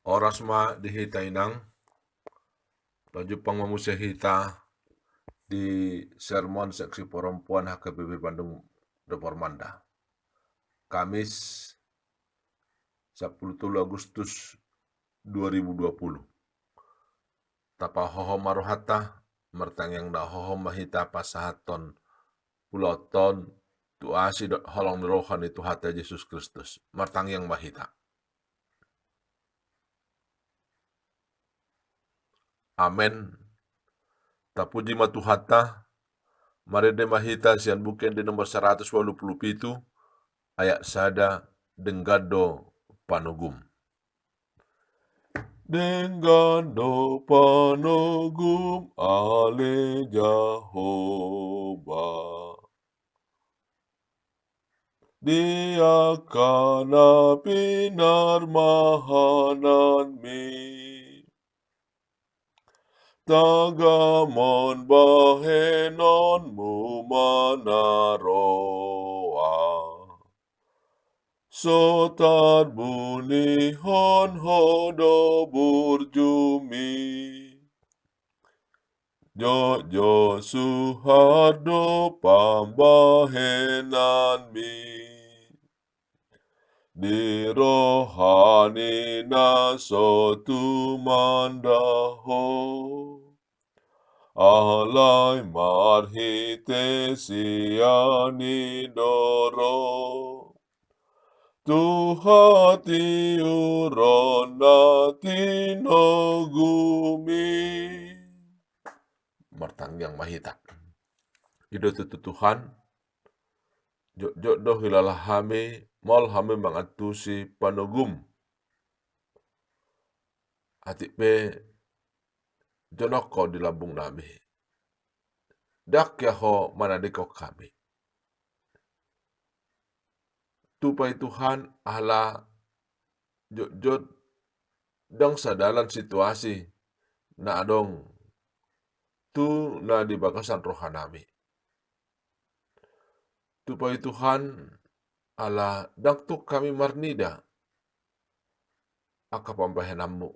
Oras ma dihita inang, laju pangmamusia hita di sermon seksi perempuan HKBP Bandung Depormanda. Kamis 10 Agustus 2020. Tapa hoho maruhata, mertangyang da hoho mahita pasahaton puloton tuasi holong rohan itu hata Yesus Kristus. Mertangyang mahita. Amen. Tapuji matuhata, marede mahita sian buken di nomor 187 ayat sada denggado panugum. Denggado panugum ale Jehovah. Dia kana pinar mahanan mi. Tagamon bahenon mu manaroa. Sotar bunihon hodo burjumi. Jojo suhardo pambahenan mi. Di rohani nasotu mandaho. Alai marhite siani doro. Tuhati uronati nogumi. Martangyang mahita. Ido tutu Tuhan. Jok doh hilalah hame. Mol hame mangatusi panogum. Hati pe jonoko di lambung nami. Dak yaho manadiko kami. Tupai Tuhan Allah jod dong sadalan situasi na adong tu na di bakasan rohanami. Tupai Tuhan Allah daktuk kami marnida aka pambahenammu.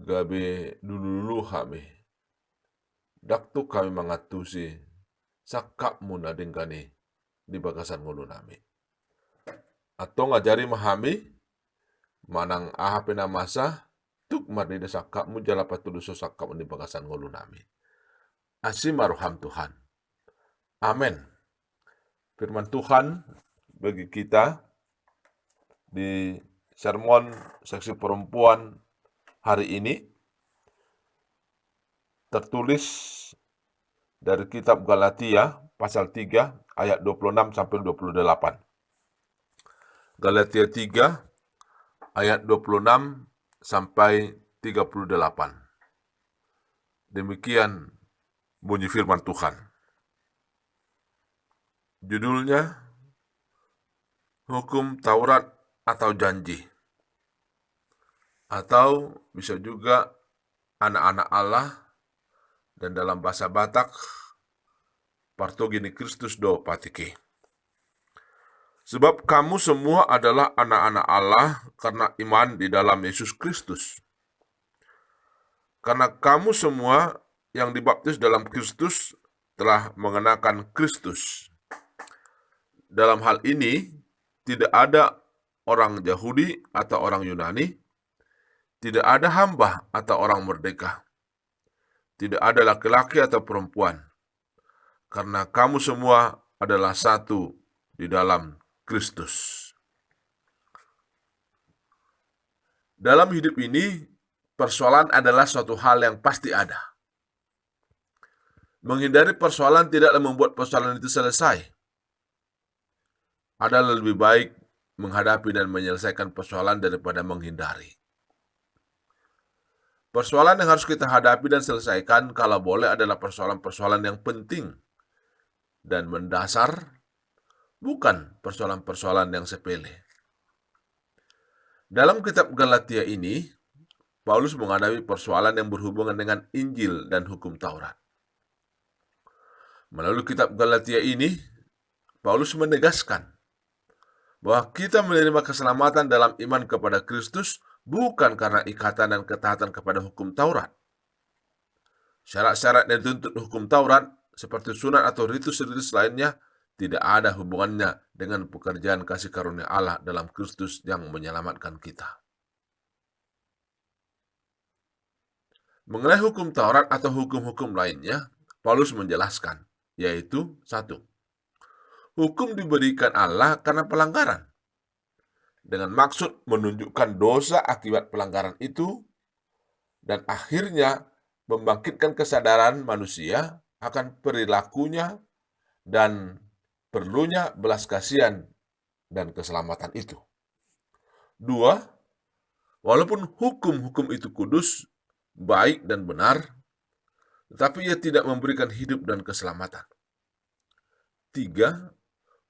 Gabe dulu kami. Daktuk kami mangatusi sakapmu na dingkani di bakasan ngulu nami. Atau ngajari mahami manang aha pena masa tuk marnida sakapmu jalapat tuluso sakapmu di bakasan ngulu nami. Asim maruham Tuhan. Amin. Firman Tuhan bagi kita di sermon seksi perempuan hari ini tertulis dari kitab Galatia pasal 3 ayat 26 sampai 28. Galatia 3 ayat 26 sampai 38. Demikian bunyi firman Tuhan. Judulnya Hukum Taurat atau Janji. Atau bisa juga anak-anak Allah dan dalam bahasa Batak Partogini Kristus do patiki. Sebab kamu semua adalah anak-anak Allah karena iman di dalam Yesus Kristus. Karena kamu semua yang dibaptis dalam Kristus telah mengenakan Kristus. Dalam hal ini, tidak ada orang Yahudi atau orang Yunani, tidak ada hamba atau orang merdeka, tidak ada laki-laki atau perempuan, karena kamu semua adalah satu di dalam Kristus. Dalam hidup ini, persoalan adalah suatu hal yang pasti ada. Menghindari persoalan tidaklah membuat persoalan itu selesai. Adalah lebih baik menghadapi dan menyelesaikan persoalan daripada menghindari. Persoalan yang harus kita hadapi dan selesaikan kalau boleh adalah persoalan-persoalan yang penting dan mendasar, bukan persoalan-persoalan yang sepele. Dalam kitab Galatia ini, Paulus menghadapi persoalan yang berhubungan dengan Injil dan hukum Taurat. Melalui kitab Galatia ini, Paulus menegaskan bahwa kita menerima keselamatan dalam iman kepada Kristus bukan karena ikatan dan ketaatan kepada hukum Taurat. Syarat-syarat yang dituntut hukum Taurat, seperti sunat atau ritus-ritus lainnya, tidak ada hubungannya dengan pekerjaan kasih karunia Allah dalam Kristus yang menyelamatkan kita. Mengenai hukum Taurat atau hukum-hukum lainnya, Paulus menjelaskan, yaitu 1. Hukum diberikan Allah karena pelanggaran, dengan maksud menunjukkan dosa akibat pelanggaran itu, dan akhirnya membangkitkan kesadaran manusia akan perilakunya dan perlunya belas kasihan dan keselamatan itu. 2. Walaupun hukum-hukum itu kudus, baik dan benar, tetapi ia tidak memberikan hidup dan keselamatan. 3.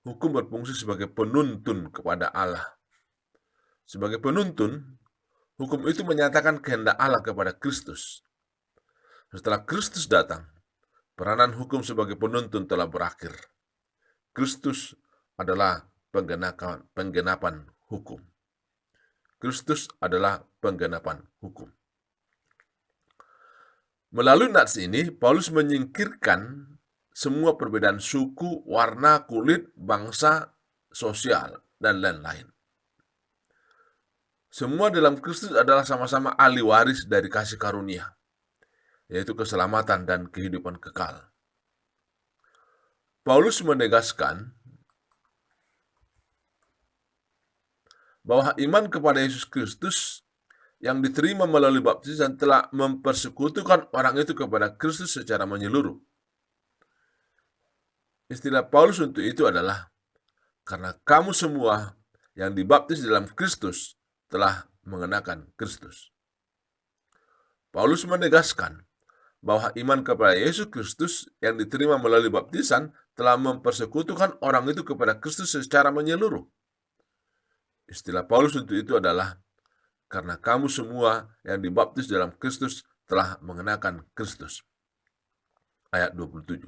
Hukum berfungsi sebagai penuntun kepada Allah. Sebagai penuntun, hukum itu menyatakan kehendak Allah kepada Kristus. Setelah Kristus datang, peranan hukum sebagai penuntun telah berakhir. Kristus adalah penggenapan hukum. Kristus adalah penggenapan hukum. Melalui nats ini, Paulus menyingkirkan semua perbedaan suku, warna, kulit, bangsa, sosial, dan lain-lain. Semua dalam Kristus adalah sama-sama ahli waris dari kasih karunia, yaitu keselamatan dan kehidupan kekal. Paulus menegaskan bahwa iman kepada Yesus Kristus yang diterima melalui baptisan telah mempersekutukan orang itu kepada Kristus secara menyeluruh. Istilah Paulus untuk itu adalah, karena kamu semua yang dibaptis dalam Kristus telah mengenakan Kristus. Paulus menegaskan bahwa iman kepada Yesus Kristus yang diterima melalui baptisan telah mempersekutukan orang itu kepada Kristus secara menyeluruh. Istilah Paulus untuk itu adalah, karena kamu semua yang dibaptis dalam Kristus telah mengenakan Kristus. Ayat 27.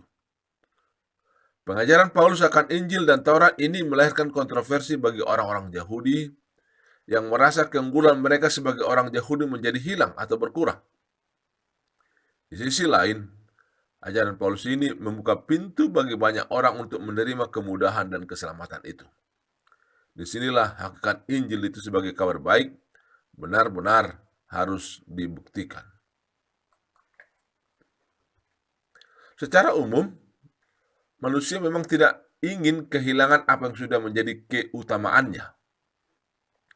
Pengajaran Paulus akan Injil dan Taurat ini melahirkan kontroversi bagi orang-orang Yahudi yang merasa keunggulan mereka sebagai orang Yahudi menjadi hilang atau berkurang. Di sisi lain, ajaran Paulus ini membuka pintu bagi banyak orang untuk menerima kemudahan dan keselamatan itu. Disinilah hakikat Injil itu sebagai kabar baik benar-benar harus dibuktikan. Secara umum, manusia memang tidak ingin kehilangan apa yang sudah menjadi keutamaannya.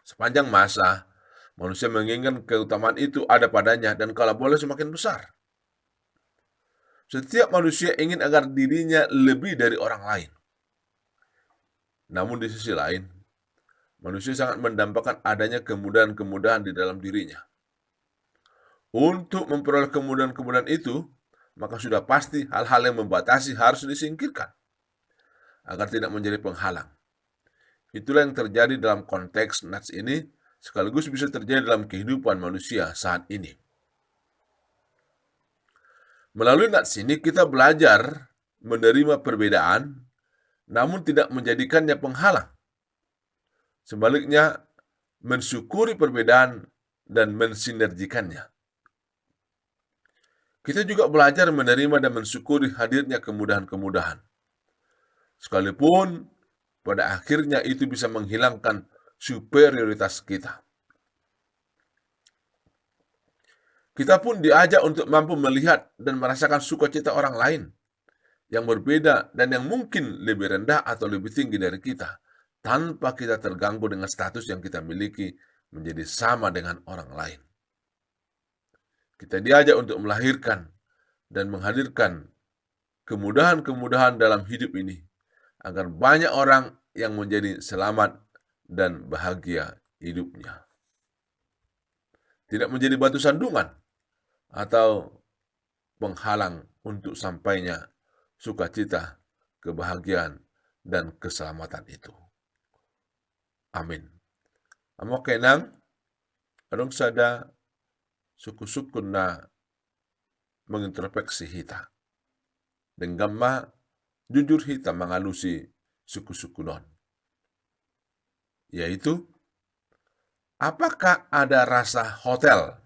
Sepanjang masa, manusia menginginkan keutamaan itu ada padanya dan kalau boleh semakin besar. Setiap manusia ingin agar dirinya lebih dari orang lain. Namun di sisi lain, manusia sangat mendambakan adanya kemudahan-kemudahan di dalam dirinya. Untuk memperoleh kemudahan-kemudahan itu, maka sudah pasti hal-hal yang membatasi harus disingkirkan agar tidak menjadi penghalang. Itulah yang terjadi dalam konteks nats ini, sekaligus bisa terjadi dalam kehidupan manusia saat ini. Melalui nats ini kita belajar menerima perbedaan, namun tidak menjadikannya penghalang. Sebaliknya, mensyukuri perbedaan dan mensinergikannya. Kita juga belajar menerima dan mensyukuri hadirnya kemudahan-kemudahan. Sekalipun pada akhirnya itu bisa menghilangkan superioritas kita. Kita pun diajak untuk mampu melihat dan merasakan sukacita orang lain yang berbeda dan yang mungkin lebih rendah atau lebih tinggi dari kita, tanpa kita terganggu dengan status yang kita miliki menjadi sama dengan orang lain. Kita diajak untuk melahirkan dan menghadirkan kemudahan-kemudahan dalam hidup ini, agar banyak orang yang menjadi selamat dan bahagia hidupnya. Tidak menjadi batu sandungan atau penghalang untuk sampainya sukacita, kebahagiaan, dan keselamatan itu. Amin. Amo kenang, adong sada suku-suku na mengintrospeksi hita. Denggama jujur hita mengalusi suku-suku non. yaitu apakah ada rasa hotel?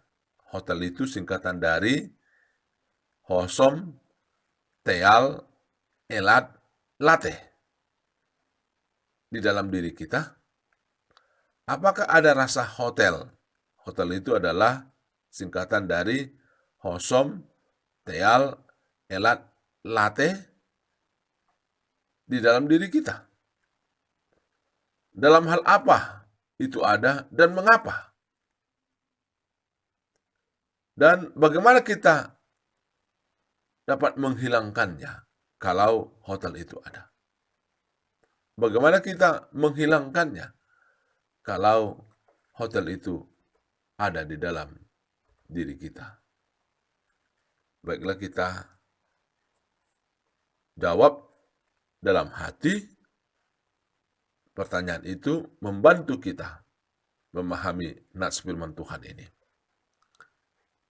Hotel itu singkatan dari hosom, teal, elat, late. Di dalam diri kita, apakah ada rasa hotel? Hotel itu adalah singkatan dari hosom, teal, elat, late di dalam diri kita. Dalam hal apa itu ada dan mengapa? Dan bagaimana kita dapat menghilangkannya kalau hotel itu ada? Bagaimana kita menghilangkannya kalau hotel itu ada di dalam diri kita? Baiklah, kita jawab dalam hati. Pertanyaan itu membantu kita memahami nats firman Tuhan ini.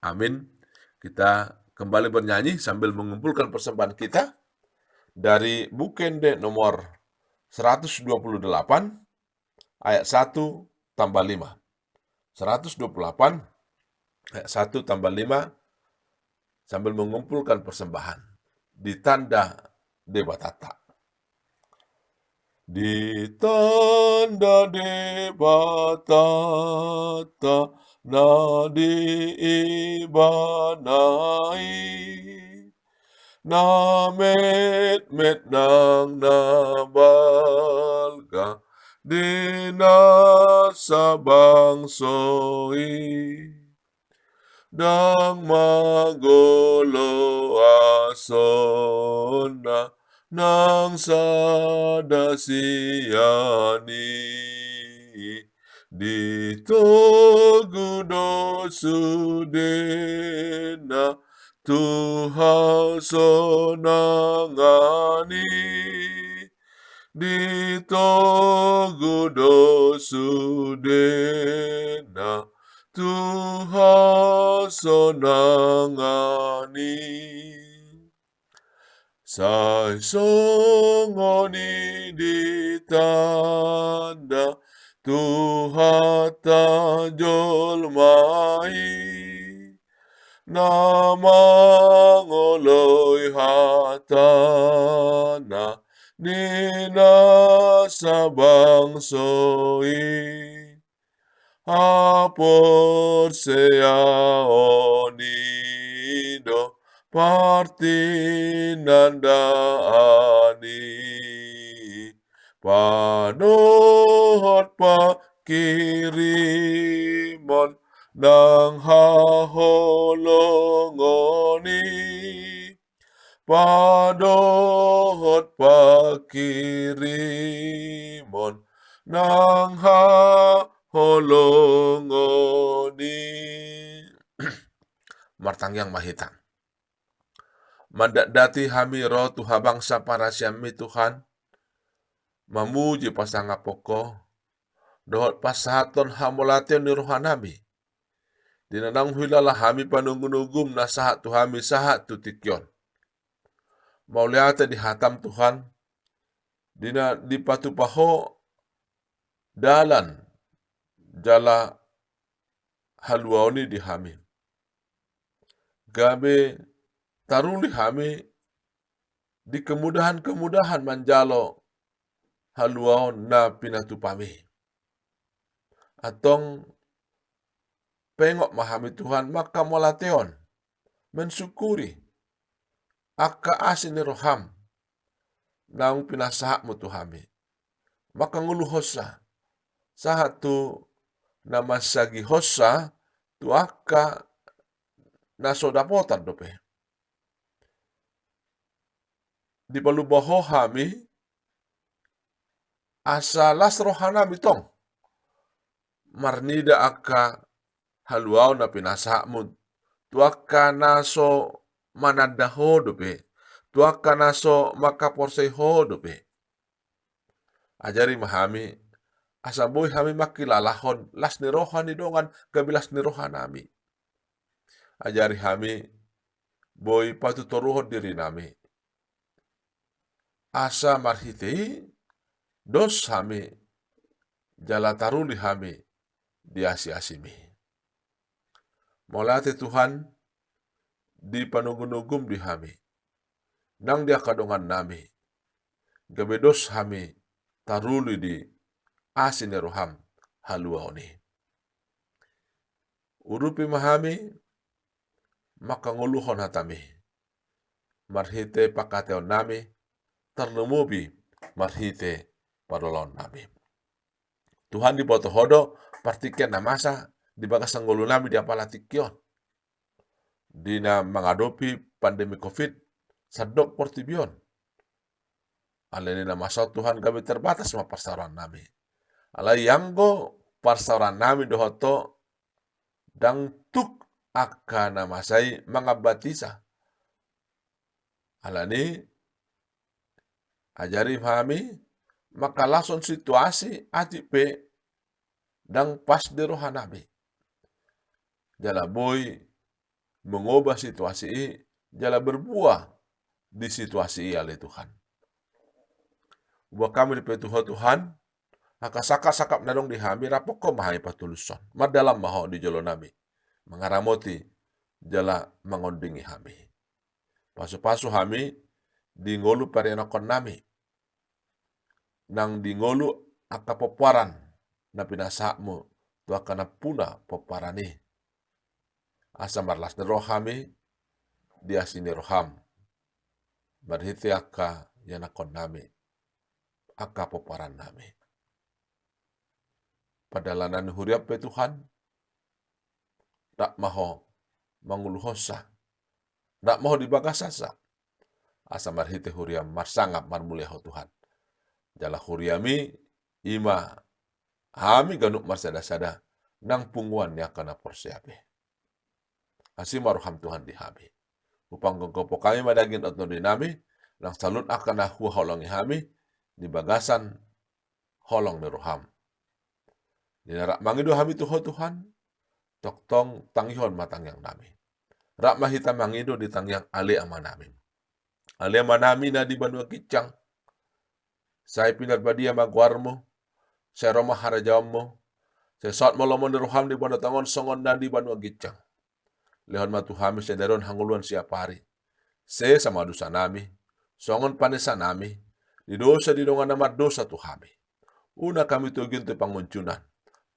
Amin. Kita kembali bernyanyi sambil mengumpulkan persembahan kita dari Bukende nomor 128 ayat 1 tambah 5. 128 ayat 1 tambah 5 sambil mengumpulkan persembahan di tanda Debatata. Di tanda Debatata nadi ibanai namet met nang nabalga dinasa bangsoi dang magolo asona nang sadasiani ditogudo sudena Tuhan sonangani ditogudo sudena Tuhan sonangani sai songoni ditanda Tuhan tajolmai nama ngoloi hatana nina sabangsoi apor seaonido partinandaani panohot pa kirimon nang haholongoni padohot pakirimon nang haholongoni. Martang yang mahitang mandadati hami roh tuha bangsa parasiami Tuhan mamuji pasanga poko dohot pasahaton hamolation ni rohanami dinanang hilala hami panungunugum na sahat tu hami sahat tu tikyon. Mauliata di hatam Tuhan dina di patupaho dalan jala haluaoni di hami. Gabe taruli hami di kemudahan-kemudahan manjalo haluaon na pinatupami. Atong pengok mahami Tuhan maka molateon mensyukuri akka asin ni roham naung pinasaha mo Tuhami maka ngulu hosa sahat tu namasagi hosa tu akka nasodapotan dope di palubaho hami asalas rohana bitong marnida akka haluau na pinasaha mo tuaka naso manadaho dope tuaka naso makaporsei ho dope ajari mahami asamboy hami makilalahon las ni rohani dongan kabilas ni rohanami ajari hami boy patutoruhon diri nami asa marhitei dos hami jala taruli hami diasi-asimi. Molate Tuhan di panugum-nugum di hami. Nang dia kadongan nami. Gabedos hami taruli di asine roham halua oni. Urupi mahami maka nguluhon hatami. Marhite pakateon nami terlemubi marhite padolon nami. Tuhan di boto hodo partiken namasa di bagas ngulu nami di apalatikion. Dina menghadapi pandemi COVID sadok portibion. Aleni nama Tuhan kami terbatas sama persauran nami. Alai yanggo persauran nami dohoto dang tuk akan namasai mangabatisa. Alani ajari kami maka langsung situasi atipe dang pas di rohanabi. Jala boy mengubah situasi ini, jala berbuah di situasi oleh Tuhan. Buat kami di Tuhan, maka sakap nadong di hami rapok ko mahai patuluson. Madalam maho di jolo nami. Mengaramoti jala mengondingi hami. Pasu-pasu hami di ngolu parianakon nami. Nang di ngolu akapoparan na pinasakmu tu akan puna poparani. Asa marlas ni rohami dia sini roham. Berhiti aka yanakon nami. Aka poparan nami. Padalanan huriap pe Tuhan, tak maho manguluhosa, tak maho dibagasasa. Asa marhite huriam marsangap marmuliaho Tuhan. Jala huriami ima hami ganuk marsada-sada nang punguan ya kana porsiape. Asi maruham Tuhan di hami. Upang gogopo kami madagin otno dinami, nang salut akan aku holongi hami di bagasan holong ni roham. Dinarak mangido hami Tuhan, toktong tanghon matang yang nami. Rak mahita mangido di tangyang ale ama nami. Ale ama nami na di banua kicang. Saya pinar badia magwarmo, saya romah harajammo, saya saat molomon di roham di banua tangon songon na di banua kicang. Lehon matu hami saya daron hanguluan siap hari. Saya sama dosa nami, songon panesa nami, di dosa di dongan nama dosa tu hami. Una kami tu gintu panguncunan.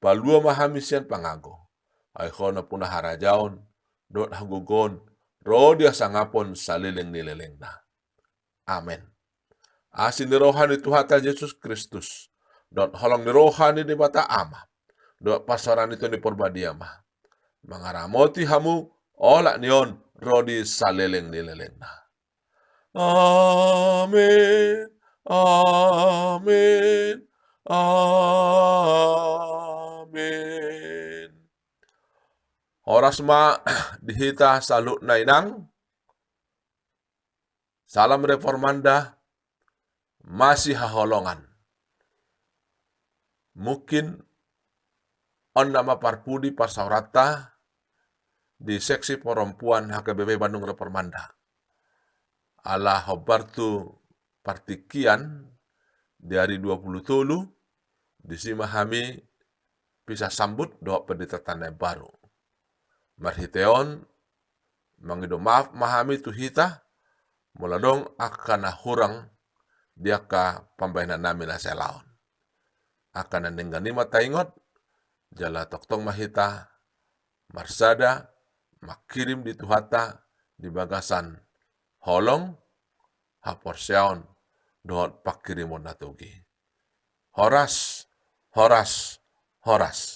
Palua mahami sian pangago. Ay khona punah harajaon, dot hagugon, rodia sangapon salileng nileleng na. Amen. Asin ni rohani Tuhata Yesus Kristus. Dot holong ni rohani di bata ama. Dot pasaran itu ni perbadiama. Mangaramoti hamu, olak nion, rodi salileng nileleng na. Amin. Amin. Amin. Horas ma dihita salut nainang. Salam reformanda masih haholongan. Mungkin on nama parpudi pasaurata di seksi perempuan HKBP Bandung Reformanda. Ala hobartu partikian di hari 27 di sima hami bisa sambut doa pendeta tanda baru. Marhiteon mangido maaf mahami tuhita muladong akan hurang dia ka pambayanan nami na selaon. Akan nandinggani mataingot jala toktong mahita marsada makirim di tuhata di bagasan holong haporseon doa pakirimon natugi. Horas, horas, horas.